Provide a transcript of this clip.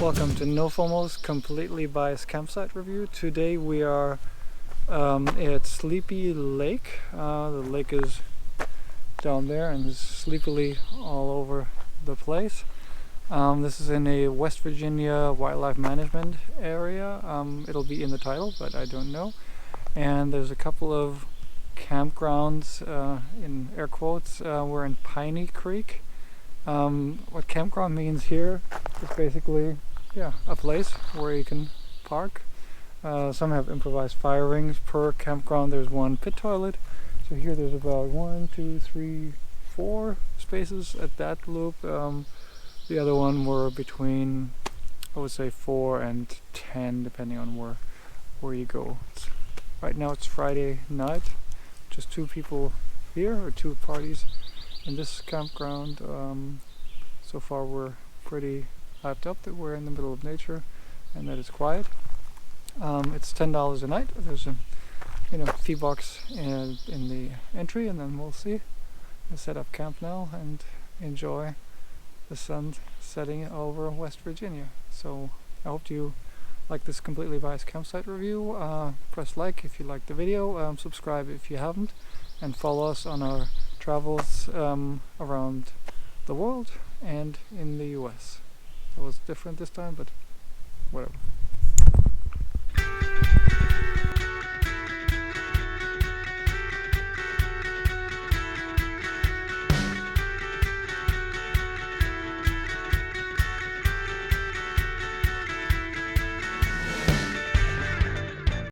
Welcome to NOFOMO's completely biased campsite review. Today we are at Sleepy Lake. The lake is down there and is sleepily all over the place. This is in a West Virginia wildlife management area. It'll be in the title, but I don't know. And there's a couple of campgrounds, in air quotes. We're in Piney Creek. What campground means here is basically a place where you can park. Some have improvised fire rings per campground. There's one pit toilet. So here there's about 1, 2, 3, 4 spaces at that loop. The other one were between, I would say, 4 and 10 depending on where you go. Right now it's Friday night. Just 2 people here, or 2 parties in this campground. So far we're pretty hyped up that we're in the middle of nature and that it's quiet. It's $10 a night. There's a fee box in the entry, and then we'll see. We'll set up camp now and enjoy the sun setting over West Virginia. So I hope you like this completely biased campsite review. Press like if you liked the video, subscribe if you haven't, and follow us on our travels around the world and in the US. It was different this time, but whatever.